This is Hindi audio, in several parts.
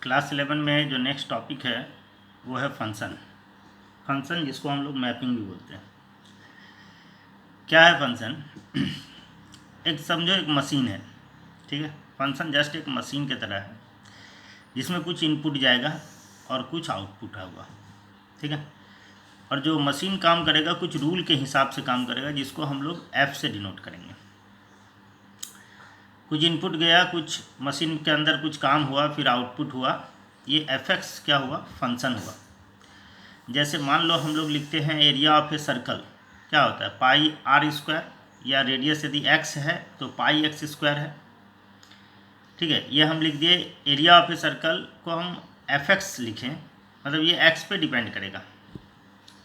क्लास 11 में जो नेक्स्ट टॉपिक है वो है फंक्शन जिसको हम लोग मैपिंग भी बोलते हैं। क्या है फंक्शन? एक समझो एक मशीन है, ठीक है। फंक्शन जस्ट एक मशीन की तरह है जिसमें कुछ इनपुट जाएगा और कुछ आउटपुट होगा, ठीक है। और जो मशीन काम करेगा कुछ रूल के हिसाब से काम करेगा जिसको हम लोग एफ से डिनोट करेंगे। कुछ इनपुट गया, कुछ मशीन के अंदर कुछ काम हुआ, फिर आउटपुट हुआ, ये एफ एक्स क्या हुआ? फंक्शन हुआ। जैसे मान लो हम लोग लिखते हैं एरिया ऑफ ए सर्कल, क्या होता है? पाई आर स्क्वायर, या रेडियस यदि एक्स है तो पाई एक्स स्क्वायर है, ठीक है। ये हम लिख दिए। एरिया ऑफ ए सर्कल को हम एफ एक्स लिखें, मतलब ये एक्स पे डिपेंड करेगा,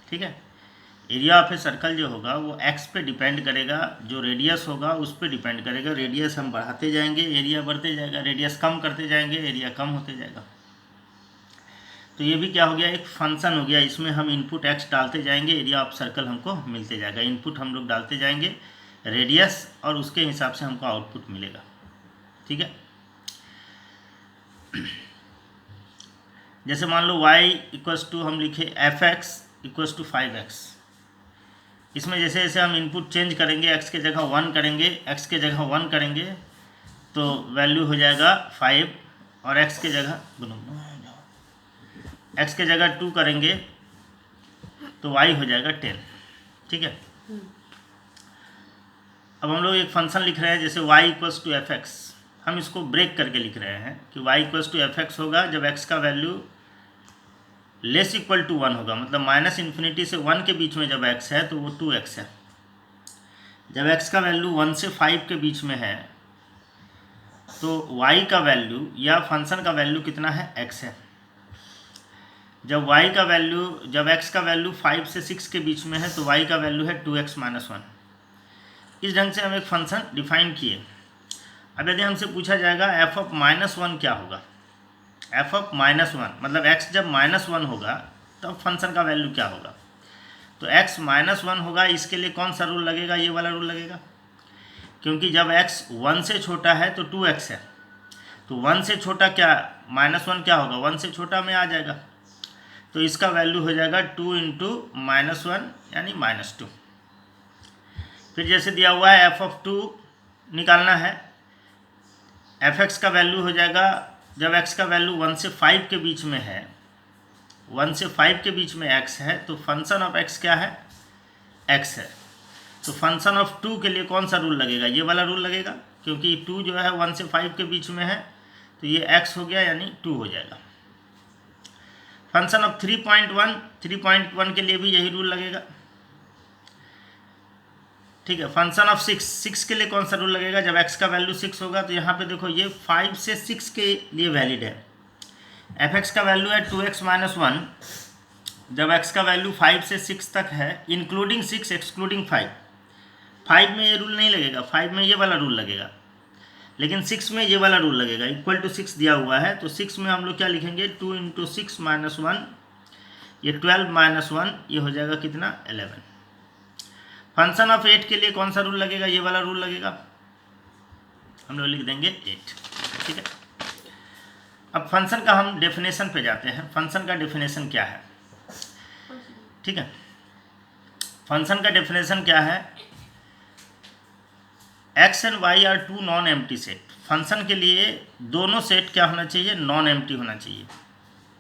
ठीक है। एरिया ऑफ ए सर्कल जो होगा वो एक्स पे डिपेंड करेगा, जो रेडियस होगा उस पे डिपेंड करेगा। रेडियस हम बढ़ाते जाएंगे, एरिया बढ़ते जाएगा, रेडियस कम करते जाएंगे, एरिया कम होते जाएगा। तो ये भी क्या हो गया? एक फंक्शन हो गया। इसमें हम इनपुट एक्स डालते जाएंगे, एरिया ऑफ सर्कल हमको मिलते जाएगा। इनपुट हम लोग डालते जाएंगे रेडियस, और उसके हिसाब से हमको आउटपुट मिलेगा, ठीक है। जैसे मान लो y इक्वल्स टू हम लिखे F x equals to 5x। इसमें जैसे जैसे हम इनपुट चेंज करेंगे, x के जगह 1 करेंगे, x के जगह 1 करेंगे तो वैल्यू हो जाएगा 5, और x के जगह 2 करेंगे तो y हो जाएगा 10, ठीक है। अब हम लोग एक फंक्शन लिख रहे हैं जैसे y equals to f x. हम इसको ब्रेक करके लिख रहे हैं कि y equals to f x होगा जब x का वैल्यू लेस इक्वल टू 1 होगा, मतलब माइनस इन्फिनिटी से 1 के बीच में जब x है तो वो 2x है। जब x का वैल्यू 1 से 5 के बीच में है तो y का वैल्यू या फंक्शन का वैल्यू कितना है? x है। जब x का वैल्यू 5 से 6 के बीच में है तो y का वैल्यू है 2x माइनस 1। इस ढंग से हम एक फंक्शन डिफाइन किए। अब यदि हमसे पूछा जाएगा एफ ऑफ माइनस 1 क्या होगा? एफ ऑफ माइनस 1 मतलब x जब माइनस 1 होगा तब फंक्शन का वैल्यू क्या होगा? तो x माइनस 1 होगा, इसके लिए कौन सा रूल लगेगा? ये वाला रूल लगेगा, क्योंकि जब x 1 से छोटा है तो 2x है। तो 1 से छोटा क्या माइनस 1 क्या होगा? 1 से छोटा में आ जाएगा, तो इसका वैल्यू हो जाएगा 2 इंटू माइनस 1 यानी माइनस 2। फिर जैसे दिया हुआ है एफ ऑफ 2 निकालना है, एफ एक्स का वैल्यू हो जाएगा जब x का वैल्यू 1 से 5 के बीच में है, 1 से 5 के बीच में x है तो फंक्शन ऑफ x क्या है? x है। तो फंक्शन ऑफ 2 के लिए कौन सा रूल लगेगा? ये वाला रूल लगेगा, क्योंकि 2 जो है 1 से 5 के बीच में है तो ये x हो गया यानी 2 हो जाएगा। फंक्शन ऑफ 3.1 के लिए भी यही रूल लगेगा, ठीक है। फंक्शन ऑफ 6 के लिए कौन सा रूल लगेगा? जब x का वैल्यू 6 होगा तो यहाँ पे देखो ये 5 से 6 के लिए वैलिड है। एफ एक्स का वैल्यू है 2x माइनस 1। जब x का वैल्यू 5 से 6 तक है, इंक्लूडिंग 6 एक्सक्लूडिंग 5 में ये रूल नहीं लगेगा, 5 में ये वाला रूल लगेगा, लेकिन 6 में ये वाला रूल लगेगा। इक्वल टू 6 दिया हुआ है तो 6 में हम लोग क्या लिखेंगे? 2 इंटू 6 माइनस 1, ये 12 माइनस 1, ये हो जाएगा कितना? 11। फंक्शन ऑफ 8 के लिए कौन सा रूल लगेगा? ये वाला रूल लगेगा, हम लोग लिख देंगे 8, ठीक है। अब फंक्शन का हम डेफिनेशन पे जाते हैं। फंक्शन का डेफिनेशन क्या है? ठीक है, फंक्शन का डेफिनेशन क्या है? X and y are two non empty set. Function के लिए दोनों सेट क्या होना चाहिए? नॉन एम्प्टी होना चाहिए,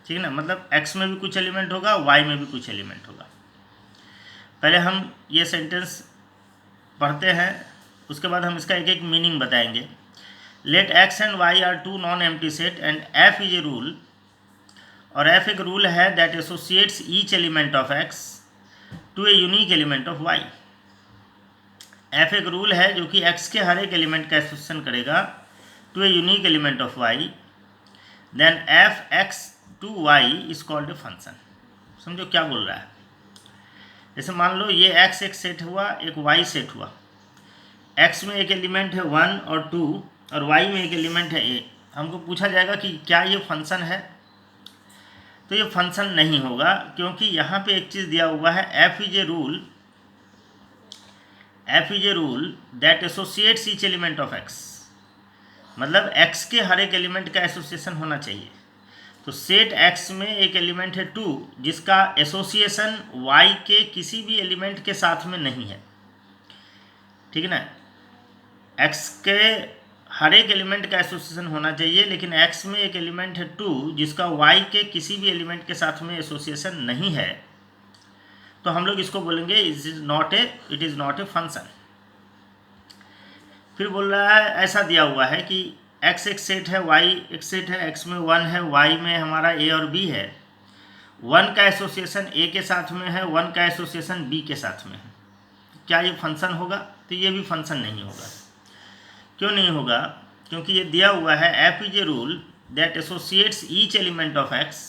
ठीक है ना। मतलब एक्स में भी कुछ एलिमेंट होगा, वाई में भी कुछ एलिमेंट होगा। पहले हम ये सेंटेंस पढ़ते हैं, उसके बाद हम इसका एक एक मीनिंग बताएंगे। Let x and y are two non empty set and f is a rule, और एफ एक रूल है that associates each element of x to a unique element of y. F एक रूल है जो कि एक्स के हर एक एलिमेंट का एसोसिएशन करेगा to a unique element of y. Then f x to y is called a function. समझो क्या बोल रहा है? जैसे मान लो ये x एक सेट हुआ, एक y सेट हुआ। x में एक एलिमेंट है 1 और 2, और y में एक एलिमेंट है a। हमको पूछा जाएगा कि क्या ये फंक्शन है? तो ये फंक्शन नहीं होगा, क्योंकि यहाँ पे एक चीज़ दिया हुआ है, f is a rule that associates each element of x। मतलब x के हर एक एलिमेंट का एसोसिएशन होना चाहिए। तो सेट एक्स में एक एलिमेंट है 2 जिसका एसोसिएशन वाई के किसी भी एलिमेंट के साथ में नहीं है, ठीक है ना। एक्स के हर एक एलिमेंट का एसोसिएशन होना चाहिए, लेकिन एक्स में एक एलिमेंट है 2 जिसका वाई के किसी भी एलिमेंट के साथ में एसोसिएशन नहीं है, तो हम लोग इसको बोलेंगे it is not a function. फिर बोल रहा है ऐसा दिया हुआ है कि एक्स एक सेट है, वाई एक सेट है, एक्स में 1 है, वाई में हमारा ए और बी है, 1 का एसोसिएशन ए के साथ में है, 1 का एसोसिएशन बी के साथ में है, क्या ये फंक्शन होगा? तो ये भी फंक्शन नहीं होगा। क्यों नहीं होगा? क्योंकि ये दिया हुआ है f is a rule that associates each element of x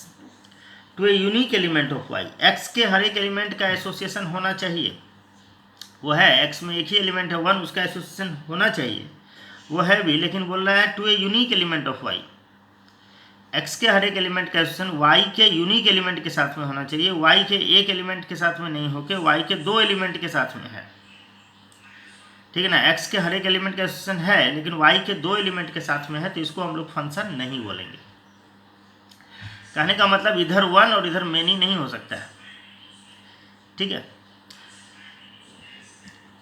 to a unique element of y. X के हर एक एलिमेंट का एसोसिएशन होना चाहिए, वो है एक्स में एक ही एलिमेंट है 1, उसका एसोसिएशन होना चाहिए, वो है भी, लेकिन बोल रहा है to a unique element of y. X के हर एक एलिमेंट का एसोसिएशन वाई के यूनिक एलिमेंट के साथ में होना चाहिए, वाई के एक एलिमेंट के साथ में नहीं होकर वाई के 2 एलिमेंट के साथ में है, ठीक है ना। एक्स के हर एक एलिमेंट का एसोसिएशन है लेकिन वाई के 2 एलिमेंट के साथ में है, तो इसको हम लोग फंक्शन नहीं बोलेंगे। कहने का मतलब इधर 1 और इधर मेनी नहीं हो सकता है, ठीक है।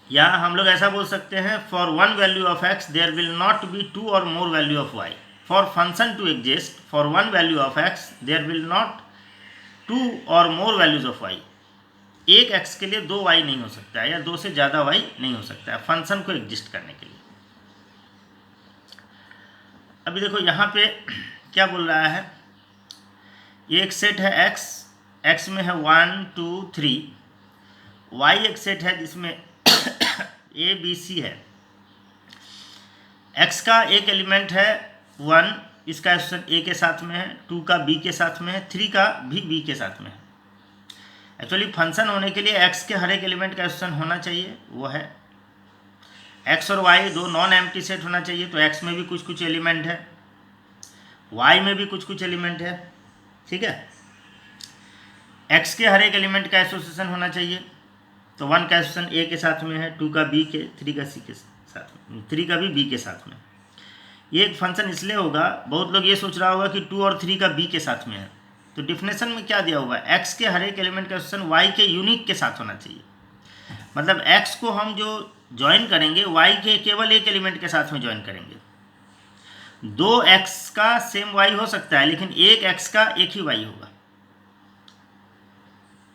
या हम लोग ऐसा बोल सकते हैं for 1 value of x there will not be 2 or more value of y. For function to exist for 1 value of x there will not 2 or more values of y. एक एक्स के लिए 2 वाई नहीं हो सकता है या 2 से ज़्यादा वाई नहीं हो सकता है फंक्शन को एग्जिस्ट करने के लिए। अभी देखो यहाँ पे क्या बोल रहा है, ये एक सेट है एक्स, एक्स में है 1 2 3, वाई एक सेट है जिसमें ए बी सी है। एक्स का एक एलिमेंट है 1, इसका एसोसिएशन ए के साथ में है, 2 का बी के साथ में है, 3 का भी बी के साथ में है। एक्चुअली फंक्शन होने के लिए एक्स के हर एक एलिमेंट का एसोसिएशन होना चाहिए, वो है एक्स और वाई 2 नॉन एम्प्टी सेट होना चाहिए, तो एक्स में भी कुछ कुछ एलिमेंट है, वाई में भी कुछ कुछ एलिमेंट है, ठीक है। एक्स के हर एक एलिमेंट का एसोसिएशन होना चाहिए, तो 1 का एसोसिएशन ए के साथ में है, 2 का बी के, 3 का सी के साथ में, 3 का भी बी के साथ में। ये एक फंक्शन इसलिए होगा, बहुत लोग ये सोच रहा होगा कि 2 और 3 का बी के साथ में है, तो डिफिनेशन में क्या दिया हुआ है, एक्स के हर एक एलिमेंट का एसोसिएशन वाई के यूनिक के साथ होना चाहिए। मतलब एक्स को हम जो ज्वाइन करेंगे वाई के केवल एक एलिमेंट के साथ में ज्वाइन करेंगे। 2 एक्स का सेम वाई हो सकता है लेकिन एक एक्स का एक ही वाई होगा,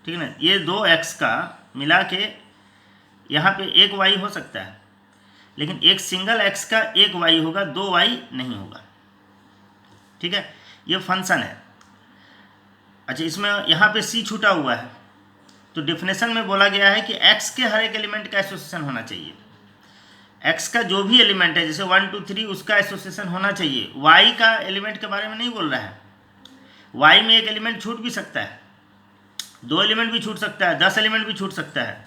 ठीक है ना। ये 2 एक्स का मिला के यहाँ पे एक वाई हो सकता है, लेकिन एक सिंगल एक्स का एक वाई होगा, 2 वाई नहीं होगा, ठीक है। ये फंक्शन है। अच्छा, इसमें यहाँ पे सी छूटा हुआ है, तो डिफिनेशन में बोला गया है कि एक्स के हर एक एलिमेंट का एसोसिएशन होना चाहिए। एक्स का जो भी एलिमेंट है जैसे 1 2 3 उसका एसोसिएशन होना चाहिए। वाई का एलिमेंट के बारे में नहीं बोल रहा है, वाई में एक एलिमेंट छूट भी सकता है, 2 एलिमेंट भी छूट सकता है, 10 एलिमेंट भी छूट सकता है,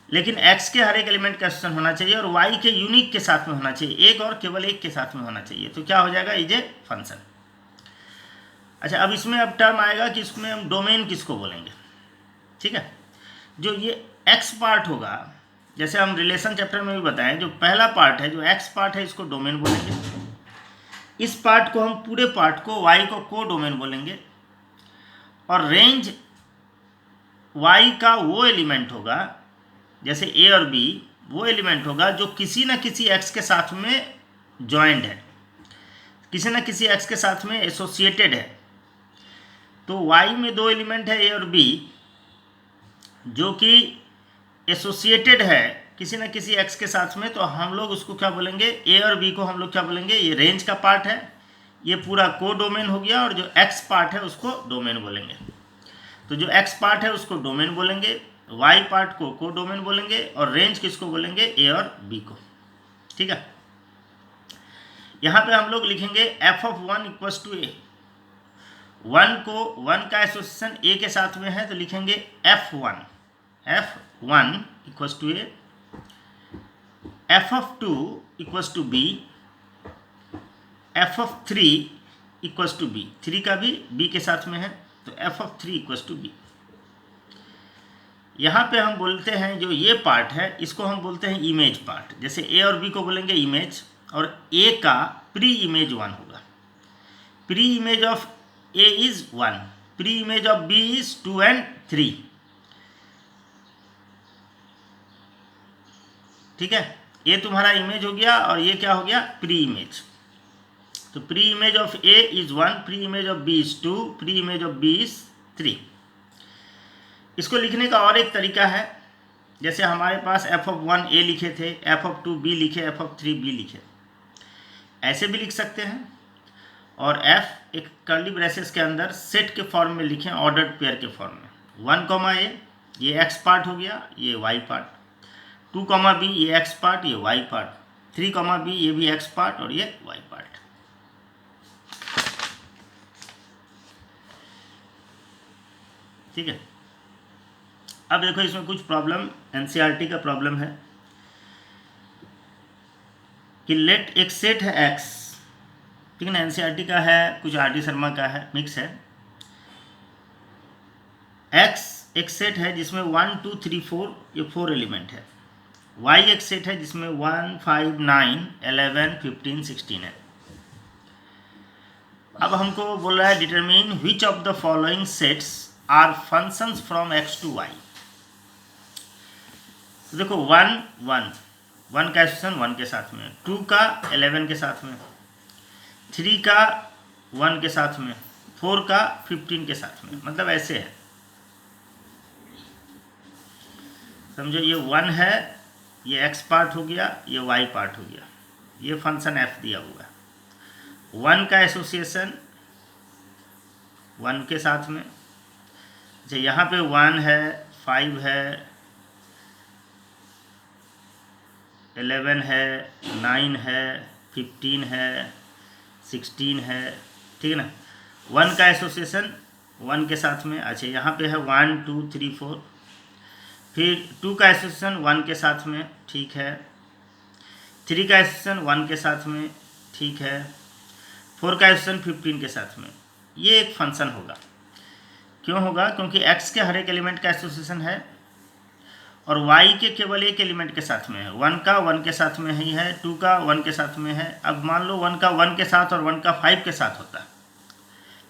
लेकिन एक्स के हर एक एलिमेंट का एसोसिएशन होना चाहिए और वाई के यूनिक के साथ में होना चाहिए, एक और केवल एक के साथ में होना चाहिए, तो क्या हो जाएगा, इज ए फंक्शन। अच्छा, अब इसमें अब टर्म आएगा कि इसमें हम डोमेन किसको बोलेंगे, ठीक है। जो ये एक्स पार्ट होगा, जैसे हम रिलेशन चैप्टर में भी बताएं, जो पहला पार्ट है, जो एक्स पार्ट है, इसको डोमेन बोलेंगे। इस पार्ट को हम पूरे पार्ट को वाई को को डोमेन बोलेंगे, और रेंज वाई का वो एलिमेंट होगा, जैसे ए और बी, वो एलिमेंट होगा जो किसी न किसी एक्स के साथ में जॉइंट है, किसी न किसी एक्स के साथ में एसोसिएटेड है। तो वाई में 2 एलिमेंट है ए और बी जो कि एसोसिएटेड है किसी न किसी एक्स के साथ में, तो हम लोग उसको क्या बोलेंगे, ए और बी को हम लोग क्या बोलेंगे, ये रेंज का पार्ट है, ये पूरा को डोमेन हो गया, और जो एक्स पार्ट है उसको डोमेन बोलेंगे। तो जो एक्स पार्ट है उसको डोमेन बोलेंगे, वाई पार्ट को को डोमेन बोलेंगे, और रेंज किसको बोलेंगे, ए और बी को, ठीक है। यहाँ पे हम लोग लिखेंगे एफ ऑफ 1 इक्वल्स टू ए। 1 का एसोसिएशन ए के साथ में है, तो लिखेंगे F1 equals to a, f of 2 equals to b, f of 3 equals to b, 3 का भी बी के साथ में है, तो f of 3 equals to b. यहाँ पे हम बोलते हैं जो ये पार्ट है इसको हम बोलते हैं इमेज पार्ट। जैसे ए और बी को बोलेंगे इमेज, और ए का प्री इमेज 1 होगा। Pre image of A is 1, pre image of B is 2 and 3। ठीक है, ये तुम्हारा इमेज हो गया और ये क्या हो गया, प्री इमेज। तो pre image of A is 1, pre image of B is 2, pre image of B is 3। इसको लिखने का और एक तरीका है, जैसे हमारे पास f(1) A लिखे थे, f(2) B लिखे, f(3) B लिखे, ऐसे भी लिख सकते हैं। और f एक कर्ली ब्रेसेस के अंदर सेट के फॉर्म में लिखें, ऑर्डर्ड पेयर के फॉर्म में। 1, A ये x पार्ट हो गया, ये y पार्ट। 2, B ये x पार्ट, ये y पार्ट। 3, B ये भी x पार्ट और ये y पार्ट। ठीक है, अब देखो इसमें कुछ प्रॉब्लम एनसीईआरटी का प्रॉब्लम है कि लेट एक सेट है x, ठीक है ना, एनसीईआरटी का है, कुछ आर.डी. शर्मा का है, मिक्स है। x एक सेट है जिसमें 1, 2, 3, 4 ये 4 एलिमेंट है। y एक सेट है जिसमें 1, 5, 9, 11, 15, 16 है। अब हमको बोल रहा है determine which of the following sets are functions from x to y। तो देखो 1 का एसोसिएशन 1 के साथ में, 2 का 11 के साथ में, 3 का 1 के साथ में, 4 का 15 के साथ में, मतलब ऐसे है। समझो ये 1 है, ये x पार्ट हो गया, ये y पार्ट हो गया, ये फंक्शन f दिया हुआ है। 1 का एसोसिएशन 1 के साथ में, अच्छा यहाँ पे 1 है, 5 है, 11 है, 9 है, 15 है, 16 है, ठीक है ना। 1 का एसोसिएशन 1 के साथ में, अच्छा यहाँ पे है 1, 2, 3, 4। फिर 2 का एसोसिएशन 1 के साथ में, ठीक है। 3 का एसोसिएशन 1 के साथ में, ठीक है। 4 का एसोसिएशन 15 के साथ में। ये एक फंक्शन होगा। क्यों होगा? क्योंकि x के हर एक एलिमेंट का एसोसिएशन है और y के केवल एक एलिमेंट के साथ में है। 1 का 1 के साथ में ही है, 2 का 1 के साथ में है। अब मान लो 1 का 1 के साथ और 1 का 5 के साथ होता है,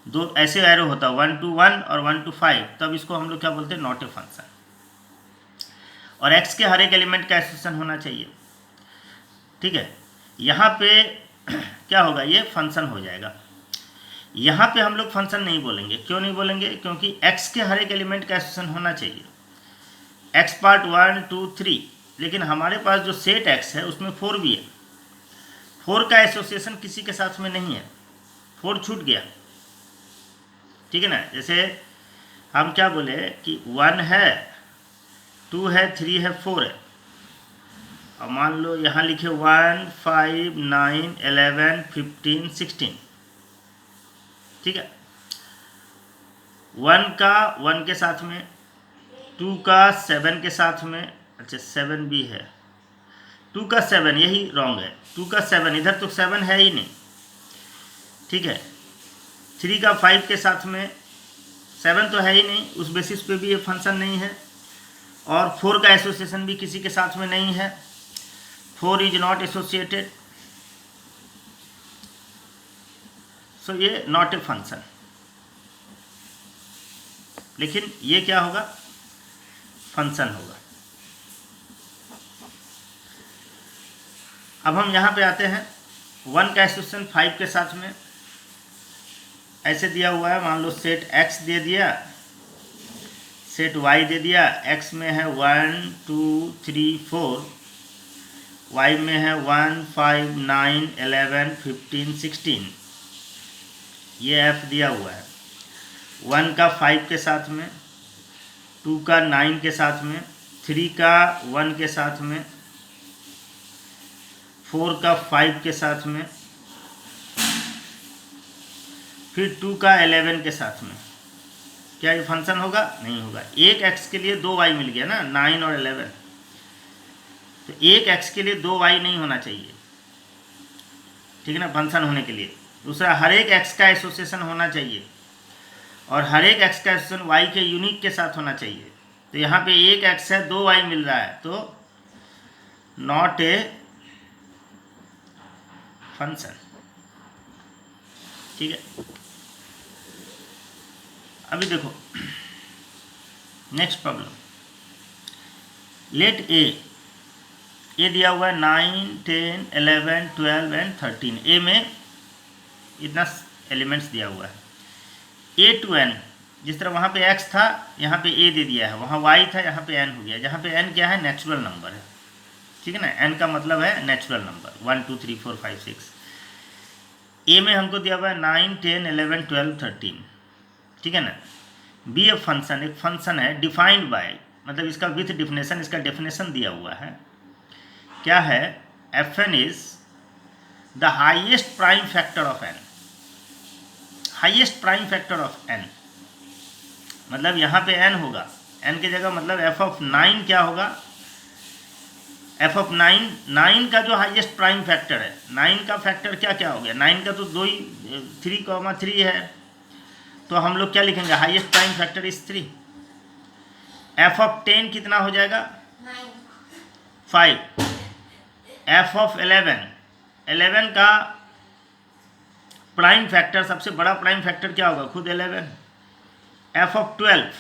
दो ऐसे एरो होता है, 1 to 1 और 1 to 5, तब इसको हम लोग क्या बोलते हैं, नॉट ए फंक्शन। और x के हर एक एलिमेंट का एसोसिएशन होना चाहिए, ठीक है। यहाँ पे क्या होगा, ये फंक्शन हो जाएगा। यहाँ पे हम लोग फंक्शन नहीं बोलेंगे। क्यों नहीं बोलेंगे? क्योंकि x के हर एक एलिमेंट का एसोसिएशन होना चाहिए। x पार्ट 1, 2, 3, लेकिन हमारे पास जो सेट x है उसमें 4 भी है। 4 का एसोसिएशन किसी के साथ में नहीं है, 4 छूट गया, ठीक है ना। जैसे हम क्या बोले कि 1 है, 2 है, 3 है, 4 है, और मान लो यहाँ लिखे 1, 5, 9, 11, 15, 16, ठीक है। 1 का 1 के साथ में, 2 का 7 के साथ में, अच्छा 7 भी है, 2 का 7, यही रॉन्ग है, 2 का 7, इधर तो 7 है ही नहीं, ठीक है। 3 का 5 के साथ में, 7 तो है ही नहीं, उस बेसिस पे भी ये फंक्शन नहीं है। और 4 का एसोसिएशन भी किसी के साथ में नहीं है, 4 इज नॉट एसोसिएटेड, सो ये नॉट ए फंक्शन। लेकिन ये क्या होगा, फंक्शन होगा। अब हम यहाँ पे आते हैं, 1 का एसोसिएशन 5 के साथ में ऐसे दिया हुआ है। मान लो सेट x दे दिया, सेट y दे दिया। x में है 1, 2, 3, 4, y में है 1, 5, 9, 11, 15, 16, ये f दिया हुआ है। 1 का 5 के साथ में, 2 का 9 के साथ में, 3 का 1 के साथ में, 4 का 5 के साथ में, फिर 2 का 11 के साथ में। क्या ये फंक्शन होगा? नहीं होगा। एक x के लिए 2 y मिल गया ना, 9 और 11, तो एक x के लिए 2 y नहीं होना चाहिए, ठीक है ना, फंक्शन होने के लिए। दूसरा, हर एक x का एसोसिएशन होना चाहिए और हर एक x का एसोसिएशन y के यूनिक के साथ होना चाहिए। तो यहाँ पे एक x है, 2 y मिल रहा है, तो नॉट ए फंक्शन, ठीक है। अभी देखो नेक्स्ट प्रॉब्लम, लेट ए दिया हुआ है 9, 10, 11, 12 एंड 13। ए में इतना एलिमेंट्स दिया हुआ है, ए टू एन, जिस तरह वहाँ पे x था यहाँ पे a दे दिया है, वहाँ y था यहाँ पे n हो गया, जहाँ पे n क्या है, नेचुरल नंबर है, ठीक है ना, n का मतलब है नेचुरल नंबर, 1 2 3 4 5 6। a में हमको दिया हुआ है 9, 10, 11, 12, 13, ठीक है ना। बी ए फंक्शन, एक फंक्शन है डिफाइंड बाय, मतलब इसका विथ डिफिनेशन, इसका डेफिनेशन दिया हुआ है, क्या है, f n is the highest prime factor of n, highest prime factor of n, मतलब यहाँ पे n होगा, n की जगह मतलब f ऑफ 9 क्या होगा, f ऑफ 9, 9 का जो हाईएस्ट प्राइम फैक्टर है, 9 का फैक्टर क्या क्या हो गया, 9 का तो 2 ही 3,3 है, तो हम लोग क्या लिखेंगे, highest prime factor is 3। f of 10 कितना हो जाएगा, 5। f ऑफ 11 का प्राइम फैक्टर, सबसे बड़ा प्राइम फैक्टर क्या होगा, खुद 11। f ऑफ 12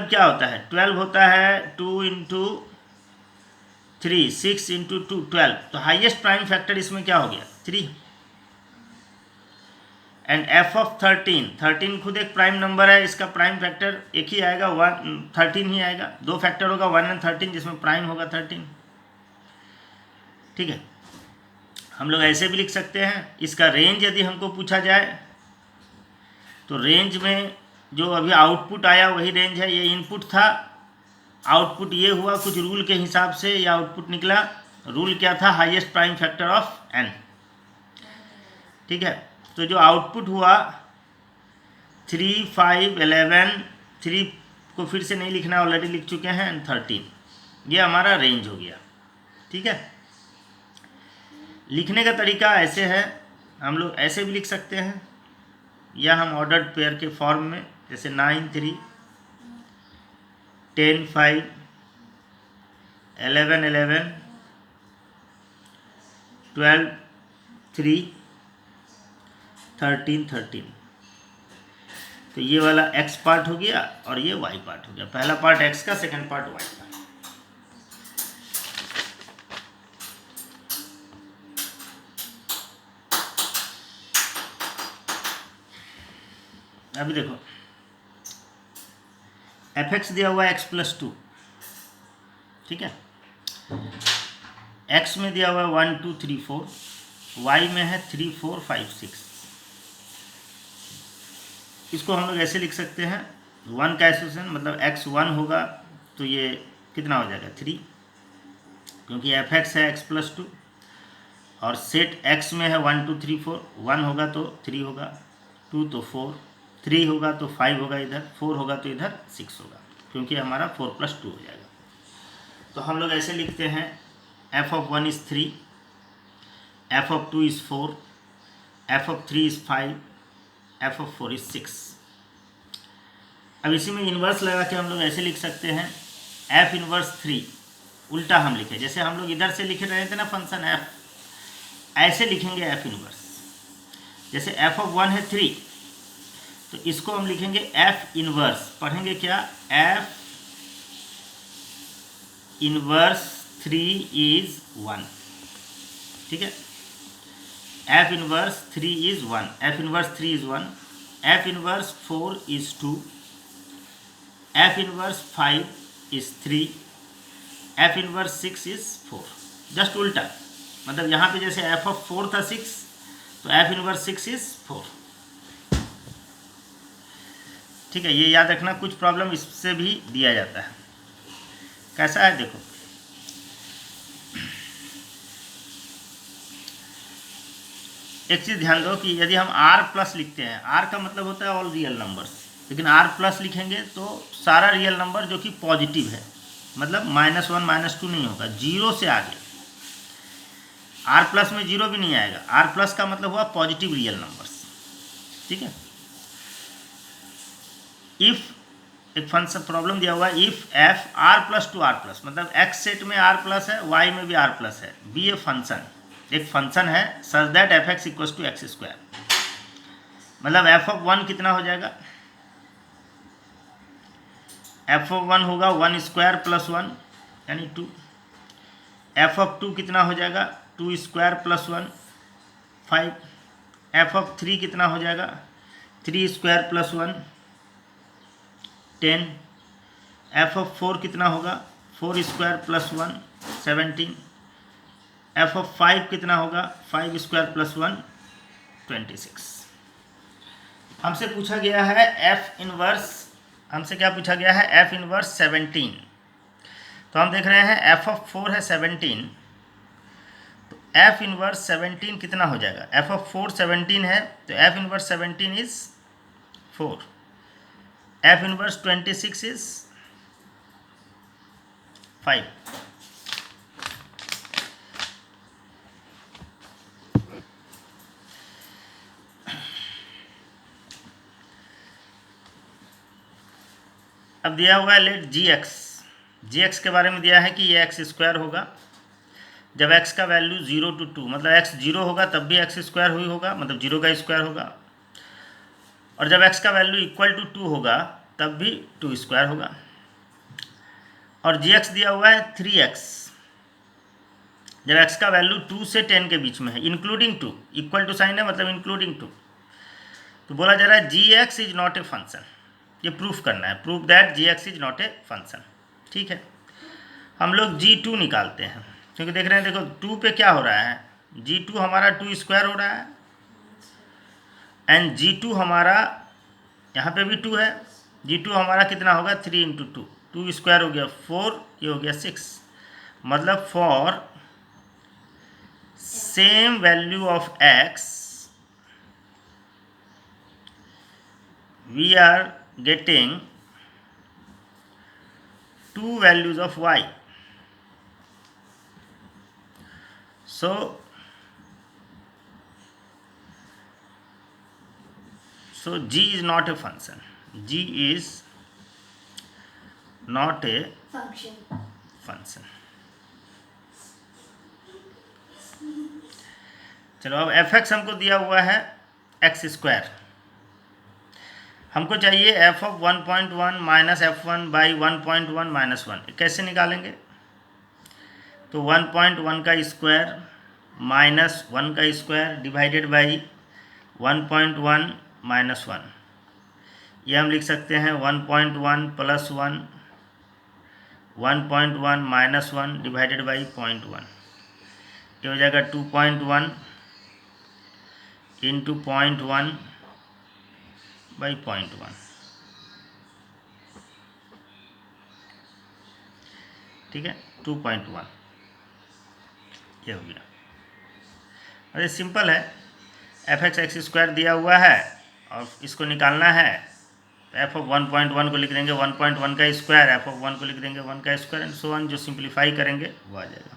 क्या होता है, 12 होता है 2 इंटू 3, 6 इंटू 2, 12, तो हाईएस्ट प्राइम फैक्टर इसमें क्या हो गया, 3। एंड f ऑफ 13 खुद एक प्राइम नंबर है, इसका प्राइम फैक्टर एक ही आएगा, 13 ही आएगा, दो फैक्टर होगा 1 एंड 13, जिसमें प्राइम होगा 13, ठीक है। हम लोग ऐसे भी लिख सकते हैं, इसका रेंज यदि हमको पूछा जाए तो रेंज में जो अभी आउटपुट आया वही रेंज है, ये इनपुट था, आउटपुट ये हुआ, कुछ रूल के हिसाब से ये आउटपुट निकला, रूल क्या था, highest prime factor of n, ठीक है। तो जो आउटपुट हुआ 3, 5, 11, 3 को फिर से नहीं लिखना, ऑलरेडी लिख चुके हैं, 13, ये हमारा रेंज हो गया, ठीक है। लिखने का तरीका ऐसे है, हम लोग ऐसे भी लिख सकते हैं, या हम ऑर्डर्ड पेयर के फॉर्म में, जैसे 9, 3, 10, 5, 11, 11, 12, 3, 13, 13, तो ये वाला x पार्ट हो गया और ये y पार्ट हो गया, पहला पार्ट x का, सेकंड पार्ट y का। अभी देखो f(x) दिया हुआ है x+2, ठीक है, x में दिया हुआ है 1 2 3 4, y में है 3 4 5 6। इसको हम लोग ऐसे लिख सकते हैं, 1 का एसोसिएशन, मतलब x 1 होगा तो ये कितना हो जाएगा, 3, क्योंकि f(x) है x+2, और सेट x में है 1 2 3 4, 1 होगा तो 3 होगा, 2 तो 4, 3 होगा तो 5 होगा इधर, 4 होगा तो इधर 6 होगा, क्योंकि हमारा 4 + 2 हो जाएगा। तो हम लोग ऐसे लिखते हैं, f of 1 is 3, f of 2 is 4, f of 3 is 5, f of 4 is 6। अब इसी में इन्वर्स लगा के हम लोग ऐसे लिख सकते हैं, f इन्वर्स 3, उल्टा हम लिखे, जैसे हम लोग इधर से लिख रहे थे ना फंक्शन f, ऐसे लिखेंगे f इन्वर्स, जैसे f ऑफ 1 है 3, तो इसको हम लिखेंगे f इन्वर्स, पढ़ेंगे क्या, f इन्वर्स 3 इज 1, ठीक है, f inverse 3 is 1, f inverse 3 is 1, f inverse 4 is 2, f inverse 5 is 3, f inverse 6 is 4, just उल्टा, मतलब यहाँ पे जैसे f ऑफ 4 था 6, तो f इन्वर्स 6 इज 4, ठीक है। ये याद रखना, कुछ प्रॉब्लम इससे भी दिया जाता है, कैसा है देखो, एक चीज़ ध्यान दो कि यदि हम r+ लिखते हैं, r का मतलब होता है ऑल रियल नंबर्स, लेकिन r+ लिखेंगे तो सारा रियल नंबर जो कि पॉजिटिव है, मतलब -1 -2 नहीं होगा, 0 से आगे, r+ में 0 भी नहीं आएगा, r+ का मतलब हुआ पॉजिटिव रियल नंबर्स, ठीक है। इफ़ एक फंक्शन प्रॉब्लम दिया हुआ है, इफ़ f r+2r+, मतलब x सेट में r+ है, y में भी r+ है, बी ए फंक्शन, एक फंक्शन है सच दैट f(x) = x², मतलब f ऑफ 1 कितना हो जाएगा, एफ ऑफ 1 होगा 1 स्क्वायर प्लस 1 यानी 2। एफ ऑफ 2 कितना हो जाएगा 2 स्क्वायर प्लस 1 5। एफ ऑफ 3 कितना हो जाएगा 3 स्क्वायर प्लस 1 10। एफ ऑफ 4 कितना होगा 4 स्क्वायर प्लस 1 17। एफ ऑफ 5 कितना होगा 5 स्क्वायर प्लस 1 26। हमसे पूछा गया है एफ इनवर्स, हमसे क्या पूछा गया है एफ इनवर्स 17। तो हम देख रहे हैं एफ ऑफ 4 है 17, तो एफ इनवर्स 17 कितना हो जाएगा, एफ ऑफ 4 17 है तो F inverse 17 is 4। F inverse 26 is 5। अब दिया हुआ है लेट जी एक्स के बारे में दिया है कि ये एक्स स्क्वायर होगा जब x का वैल्यू 0 to 2, मतलब x 0 होगा तब भी एक्स स्क्वायर हुई होगा, मतलब 0 का स्क्वायर होगा, और जब x का वैल्यू इक्वल टू 2 होगा तब भी 2 स्क्वायर होगा। और जी दिया हुआ है 3x जब x का वैल्यू 2 से 10 के बीच में है, इंक्लूडिंग 2, इक्वल टू साइन है मतलब इंक्लूडिंग 2। तो बोला जा रहा है g x is not a function, ये प्रूफ करना है, proof that g x is not a function. ठीक है, हम लोग G2 निकालते हैं, क्योंकि देख रहे हैं देखो 2 पे क्या हो रहा है, G2 हमारा 2 स्क्वायर हो रहा है एंड G2 हमारा यहाँ पे भी 2 है, G2 हमारा कितना होगा 3 इंटू 2, 2 स्क्वायर हो गया 4, ये हो गया 6, मतलब for same value of x we are getting 2 values of y. So G is not a function. G is not a function. चलो अब fx हमको दिया हुआ है एक्स स्क्वायर, हमको चाहिए F of 1.1 minus f1 by 1.1 minus 1, कैसे निकालेंगे। तो 1.1 का स्क्वायर माइनस 1 का स्क्वायर डिवाइडेड बाई 1.1 माइनस 1, ये हम लिख सकते हैं 1.1 प्लस 1, 1.1 माइनस 1 डिवाइडेड बाई 0.1, ये हो जाएगा 2.1 इंटू 0.1 बाई 0.1। ठीक है 2.1 ये हो गया। अरे सिंपल है, एफ एक्स एक्स स्क्वायर दिया हुआ है और इसको निकालना है, तो एफ ऑफ 1.1 को लिख देंगे 1.1 का स्क्वायर, एफ ऑफ 1 को लिख देंगे 1 का स्क्वायर एंड सो ऑन, जो सिंप्लीफाई करेंगे वो आ जाएगा।